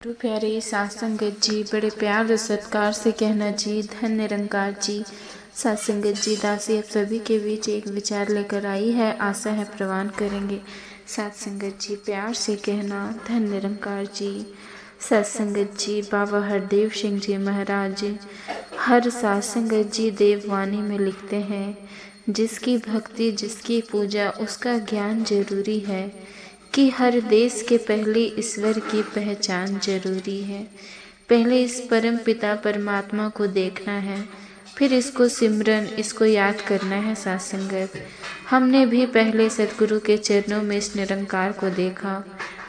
गुरु प्यारे साथ संगत जी, बड़े प्यार और सत्कार से कहना जी, धन निरंकार जी। साथ संगत जी, दासी आप सभी के बीच एक विचार लेकर आई है, आशा है प्रवान करेंगे। साथ संगत जी, प्यार से कहना धन निरंकार जी। साथ संगत जी, बाबा हरदेव सिंह जी महाराज हर साथ संगत जी देववाणी में लिखते हैं, जिसकी भक्ति जिसकी पूजा उसका ज्ञान जरूरी है, कि हर देश के पहले ईश्वर की पहचान जरूरी है। पहले इस परम पिता परमात्मा को देखना है, फिर इसको सिमरन इसको याद करना है। साथ संगत, हमने भी पहले सतगुरु के चरणों में इस निरंकार को देखा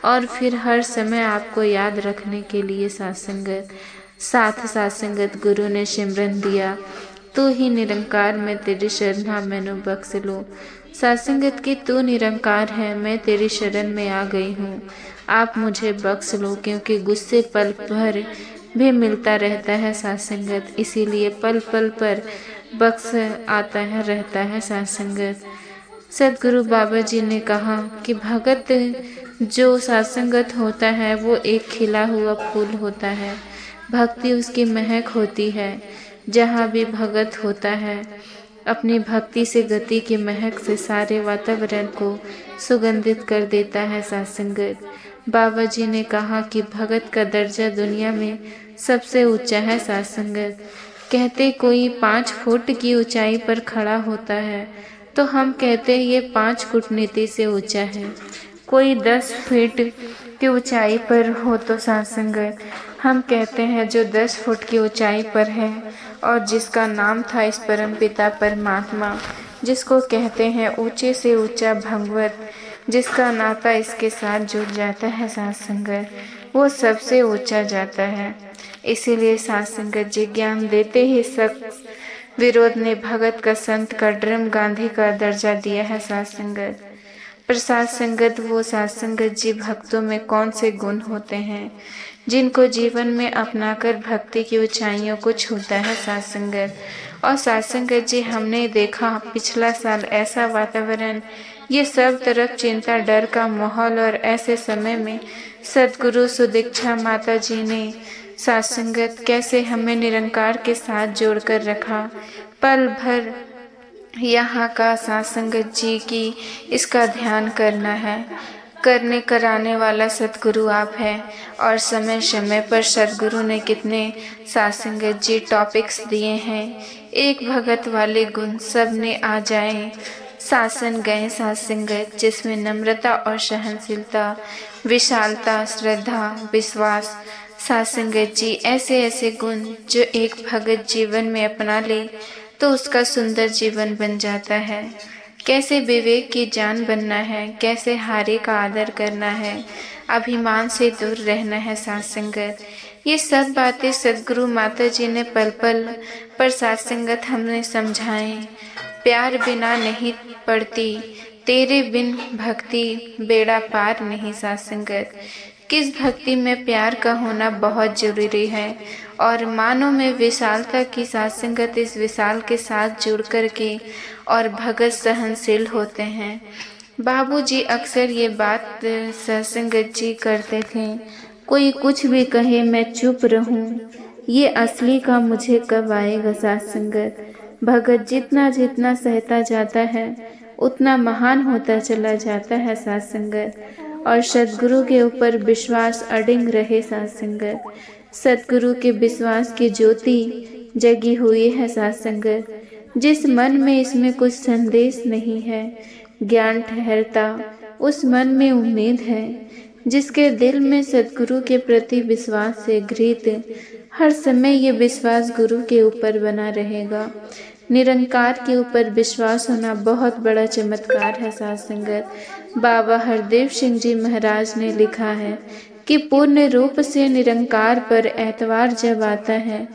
और फिर हर समय आपको याद रखने के लिए साथ संगत गुरु ने सिमरन दिया, तू ही निरंकार मैं तेरी शरणा मैनू बख्श लो। सासंगत की तू निरंकार है, मैं तेरी शरण में आ गई हूँ, आप मुझे बख्श लो, क्योंकि गुस्से पल भर भी मिलता रहता है सासंगत, इसीलिए पल पल पर बख्श आता है रहता है सासंगत। सतगुरु बाबा जी ने कहा कि भगत जो सासंगत होता है वो एक खिला हुआ फूल होता है, भक्ति उसकी महक होती है। जहाँ भी भगत होता है अपनी भक्ति से गति की महक से सारे वातावरण को सुगंधित कर देता है। सासंगत, बाबा जी ने कहा कि भगत का दर्जा दुनिया में सबसे ऊंचा है। सासंगत, कहते कोई 5 फुट की ऊंचाई पर खड़ा होता है तो हम कहते हैं ये 5 कूटनीति से ऊंचा है। कोई 10 फीट की ऊंचाई पर हो तो सासंगत हम कहते हैं जो 10 फुट की ऊंचाई पर है और जिसका नाम था इस परम पिता परमात्मा, जिसको कहते हैं ऊंचे से ऊंचा भगवत, जिसका नाता इसके साथ जुड़ जाता है सासंगत, वो सबसे ऊंचा जाता है। इसीलिए सासंगत जी ज्ञान देते ही सख्त विरोध ने भगत का संत का ड्रम गांधी का दर्जा दिया है सासंगत। पर सासंगत वो सासंगत जी भक्तों में कौन से गुण होते हैं जिनको जीवन में अपनाकर भक्ति की ऊंचाइयों को छूता है सासंगत। और सासंगत जी हमने देखा पिछला साल ऐसा वातावरण, ये सब तरफ चिंता डर का माहौल, और ऐसे समय में सतगुरु सुदीक्षा माता जी ने सासंगत कैसे हमें निरंकार के साथ जोड़कर रखा। पल भर यहाँ का सासंगत जी की इसका ध्यान करना है, करने कराने वाला सतगुरु आप हैं। और समय समय पर सतगुरु ने कितने सासंगत जी टॉपिक्स दिए हैं, एक भगत वाले गुण सब ने आ जाए शासन गए सासंगत, जिसमें नम्रता और सहनशीलता, विशालता, श्रद्धा, विश्वास, सासंगत जी ऐसे ऐसे गुण जो एक भगत जीवन में अपना ले तो उसका सुंदर जीवन बन जाता है। कैसे विवेक की जान बनना है, कैसे हारे का आदर करना है, अभिमान से दूर रहना है सासंगत, ये सब बातें सतगुरु माता जी ने पल पल पर सासंगत हमने समझाए। प्यार बिना नहीं पड़ती, तेरे बिन भक्ति बेड़ा पार नहीं सासंगत। किस भक्ति में प्यार का होना बहुत जरूरी है, और मानव में विशालता की सासंगत इस विशाल के साथ जुड़ कर के और भगत सहनशील होते हैं। बाबूजी अक्सर ये बात सत्संगत जी करते थे, कोई कुछ भी कहे मैं चुप रहूं, ये असली का मुझे कब आएगा सत्संगत। भगत जितना जितना सहता जाता है उतना महान होता चला जाता है सत्संगत। और सतगुरु के ऊपर विश्वास अडिग रहे सत्संगत। सतगुरु के विश्वास की ज्योति जगी हुई है सत्संगत। जिस मन में इसमें कुछ संदेश नहीं है, ज्ञान ठहरता, उस मन में उम्मीद है। जिसके दिल में सतगुरु के प्रति विश्वास से घृत, हर समय ये विश्वास गुरु के ऊपर बना रहेगा। निरंकार के ऊपर विश्वास होना बहुत बड़ा चमत्कार है सत्संगत। बाबा हरदेव सिंह जी महाराज ने लिखा है कि पूर्ण रूप से निरंकार पर एतवार जब आता है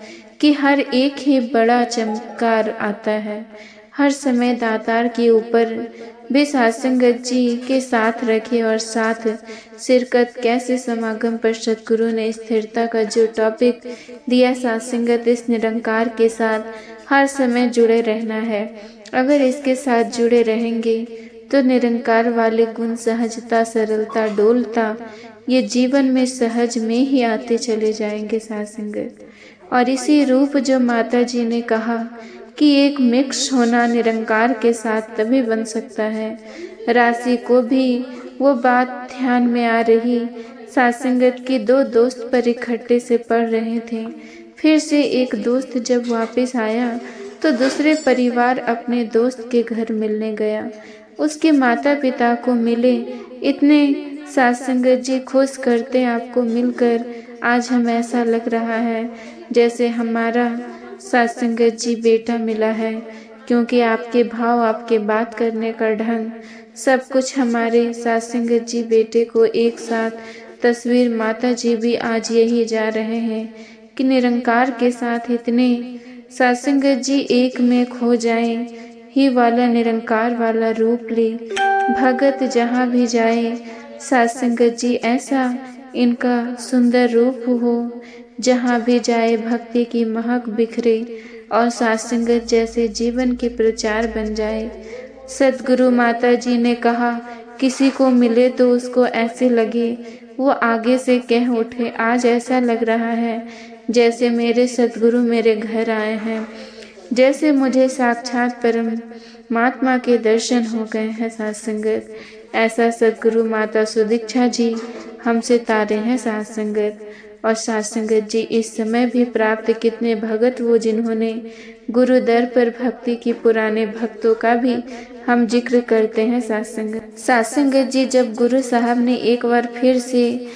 कि हर एक ही बड़ा चमत्कार आता है। हर समय दातार के ऊपर भी सत्संगत जी के साथ रखे और साथ शिरकत कैसे समागम पर सतगुरु ने स्थिरता का जो टॉपिक दिया सत्संगत, इस निरंकार के साथ हर समय जुड़े रहना है। अगर इसके साथ जुड़े रहेंगे तो निरंकार वाले गुण सहजता, सरलता, डोलता ये जीवन में सहज में ही आते चले जाएंगे साथ संगत। और इसी रूप जो माता जी ने कहा कि एक मिक्स होना निरंकार के साथ तभी बन सकता है, राशि को भी वो बात ध्यान में आ रही। सात्संगत की दो दोस्त पर इकट्ठे से पढ़ रहे थे। फिर से एक दोस्त जब वापस आया तो दूसरे परिवार अपने दोस्त के घर मिलने गया। उसके माता पिता को मिले। इतने सात्संगत जी खुश करते आपको मिलकर। आज हम ऐसा लग रहा है जैसे हमारा सात्संगत जी बेटा मिला है, क्योंकि आपके भाव, आपके बात करने का ढंग, सब कुछ हमारे सात्संगत जी बेटे को एक साथ तस्वीर। माता जी भी आज यही जा रहे हैं कि निरंकार के साथ इतने सात्संगत जी एक में खो जाएं, ही वाला निरंकार वाला रूप ले। भगत जहाँ भी जाए सात्संगत जी ऐसा इनका सुंदर रूप हो, जहाँ भी जाए भक्ति की महक बिखरे और सात्संगत जैसे जीवन के प्रचार बन जाए। सद्गुरु माता जी ने कहा, किसी को मिले तो उसको ऐसे लगे, वो आगे से कह उठे, आज ऐसा लग रहा है जैसे मेरे सद्गुरु मेरे घर आए हैं, जैसे मुझे साक्षात परमात्मा के दर्शन हो गए हैं सात्संगत। ऐसा सद्गुरु माता सुदीक्षा जी हमसे तारे हैं सात्संगत। और सात्संगत जी इस समय भी प्राप्त कितने भगत वो जिन्होंने गुरु दर पर भक्ति की, पुराने भक्तों का भी हम जिक्र करते हैं सात्संगत। सात्संगत जी जब गुरु साहब ने एक बार फिर से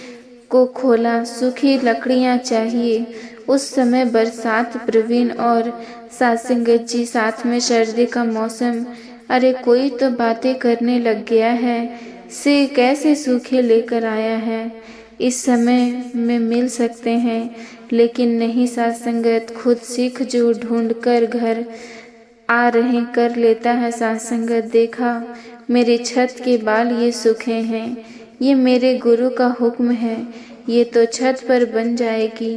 को खोला, सूखी लकड़ियां चाहिए, उस समय बरसात प्रवीण और सात्संगत जी साथ में सर्दी का मौसम। अरे कोई तो बातें करने लग गया है, से कैसे सूखे लेकर आया है, इस समय में मिल सकते हैं। लेकिन नहीं सात्संगत, खुद सीख जो ढूंढ कर घर आ रहे कर लेता है सात्संगत। देखा मेरी छत के बाल ये सूखे हैं, ये मेरे गुरु का हुक्म है, ये तो छत पर बन जाएगी।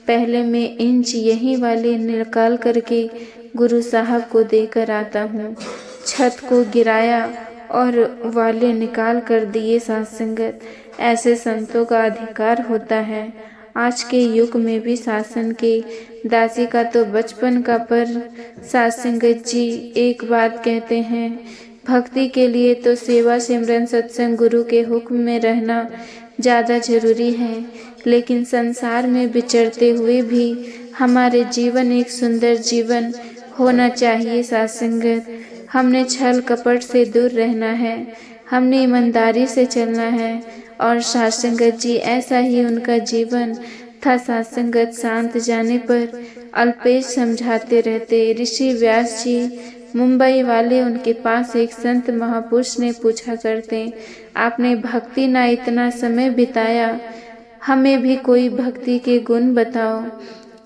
पहले मैं इंच यही वाले निकाल करके गुरु साहब को देकर आता हूँ। छत को गिराया और वाले निकाल कर दिए सात्संगत। ऐसे संतों का अधिकार होता है। आज के युग में भी शासन के दासी का तो बचपन का, पर सात्संगत जी एक बात कहते हैं, भक्ति के लिए तो सेवा, सिमरन, सत्संग, गुरु के हुक्म में रहना ज़्यादा जरूरी है। लेकिन संसार में विचरते हुए भी हमारे जीवन एक सुंदर जीवन होना चाहिए सात्संगत। हमने छल कपट से दूर रहना है, हमने ईमानदारी से चलना है। और सात्संगत जी ऐसा ही उनका जीवन था। सात्संगत शांत जाने पर अल्पेश समझाते रहते। ऋषि व्यास जी मुंबई वाले, उनके पास एक संत महापुरुष ने पूछा करते, आपने भक्ति ना इतना समय बिताया, हमें भी कोई भक्ति के गुण बताओ।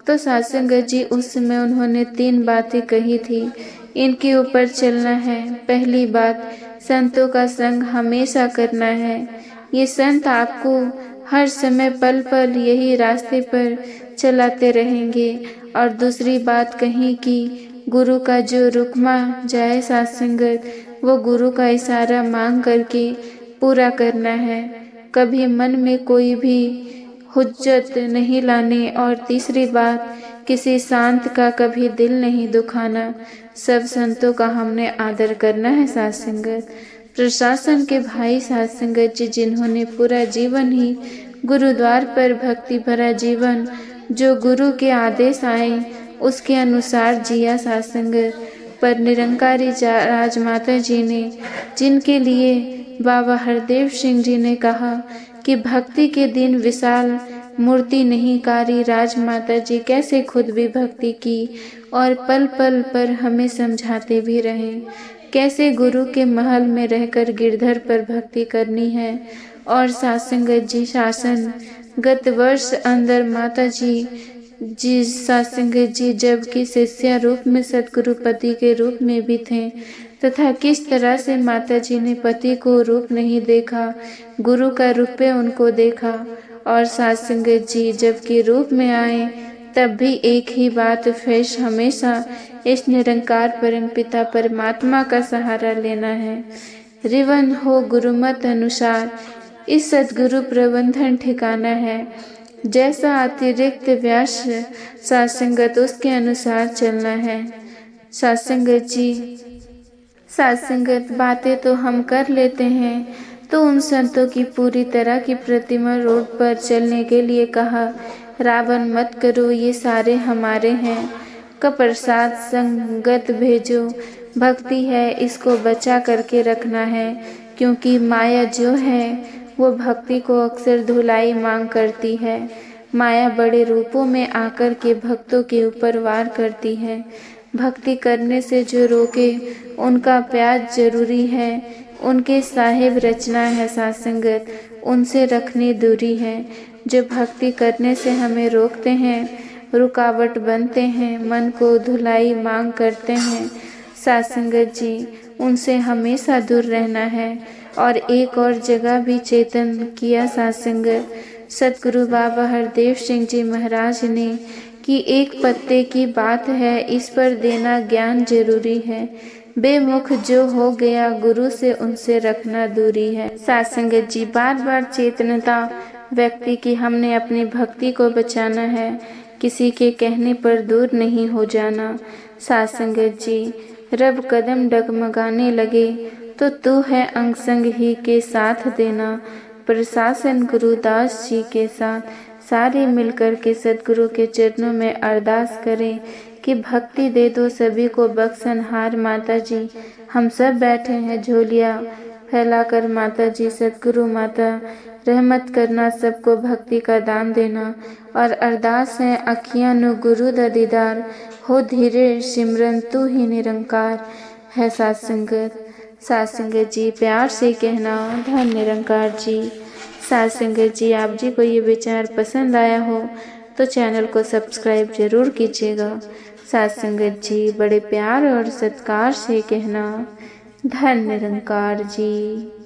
तो सात्संगत जी उस समय उन्होंने 3 बातें कही थी, इनके ऊपर चलना है। पहली बात, संतों का संग हमेशा करना है। ये संत आपको हर समय पल पल यही रास्ते पर चलाते रहेंगे। और दूसरी बात कही कि गुरु का जो रुकमा जाए सात्संगत, वो गुरु का इशारा मांग करके पूरा करना है। कभी मन में कोई भी हुज्जत नहीं लाने। और तीसरी बात, किसी शांत का कभी दिल नहीं दुखाना। सब संतों का हमने आदर करना है सात्संगत। प्रशासन के भाई सात्संगत जी जिन्होंने पूरा जीवन ही गुरुद्वार पर भक्ति भरा जीवन, जो गुरु के आदेश आए उसके अनुसार जिया सात्संगत। पर निरंकारी राजमाता जी ने, जिनके लिए बाबा हरदेव सिंह जी ने कहा कि भक्ति के दिन विशाल मूर्ति नहीं कारी, राजमाता जी कैसे खुद भी भक्ति की और पल पल पर हमें समझाते भी रहे, कैसे गुरु के महल में रहकर गिरधर पर भक्ति करनी है। और सात्संगत जी शासन गत वर्ष अंदर माता जी सात्संगत जी जबकि शिष्या रूप में सतगुरु पति के रूप में भी थे, तथा किस तरह से माता जी ने पति को रूप नहीं देखा, गुरु का रूप उनको देखा। और सात्संगत जी जबकि रूप में आए तब भी एक ही बात, फेश हमेशा इस निरंकार परम पिता परमात्मा का सहारा लेना है। रिवन हो गुरुमत अनुसार, इस सद्गुरु प्रबंधन ठिकाना है। जैसा अतिरिक्त व्यास सत्संगत उसके अनुसार चलना है। सत्संगत जी, सत्संगत बातें तो हम कर लेते हैं, तो उन संतों की पूरी तरह की प्रतिमा रोड पर चलने के लिए कहा, रावण मत करो, ये सारे हमारे हैं। का प्रसाद संगत भेजो, भक्ति है इसको बचा करके रखना है, क्योंकि माया जो है वो भक्ति को अक्सर धुलाई मांग करती है। माया बड़े रूपों में आकर के भक्तों के ऊपर वार करती है। भक्ति करने से जो रोके उनका प्याज जरूरी है, उनके साहेब रचना है सत्संगत, उनसे रखनी दूरी है। जो भक्ति करने से हमें रोकते हैं, रुकावट बनते हैं, मन को धुलाई मांग करते हैं, सत्संगत जी उनसे हमेशा दूर रहना है। और एक और जगह भी चेतन किया सत्संगत सतगुरु बाबा हरदेव सिंह जी महाराज ने कि एक पत्ते की बात है, इस पर देना ज्ञान जरूरी है। बेमुख जो हो गया गुरु से, उनसे रखना दूरी है। सत्संगत जी बार बार चेतनता व्यक्ति की हमने अपनी भक्ति को बचाना है, किसी के कहने पर दूर नहीं हो जाना। सत्संगत जी रब कदम डगमगाने लगे तो तू है अंग संग ही के साथ देना। प्रशासन गुरुदास जी के साथ सारे मिलकर के सदगुरु के चरणों में अरदास करें कि भक्ति दे दो सभी को बख्शनहार माता जी। हम सब बैठे हैं झोलिया फैलाकर माता जी, सदगुरु माता रहमत करना, सबको भक्ति का दान देना। और अरदास है अखियां नु गुरु दा दीदार, हो धीरे सिमरन तू ही निरंकार है। सत्संगत जी प्यार से कहना धन निरंकार जी। सत्संगत जी आप जी को ये विचार पसंद आया हो तो चैनल को सब्सक्राइब जरूर कीजिएगा। सत्संगत जी बड़े प्यार और सत्कार से कहना धन निरंकार जी।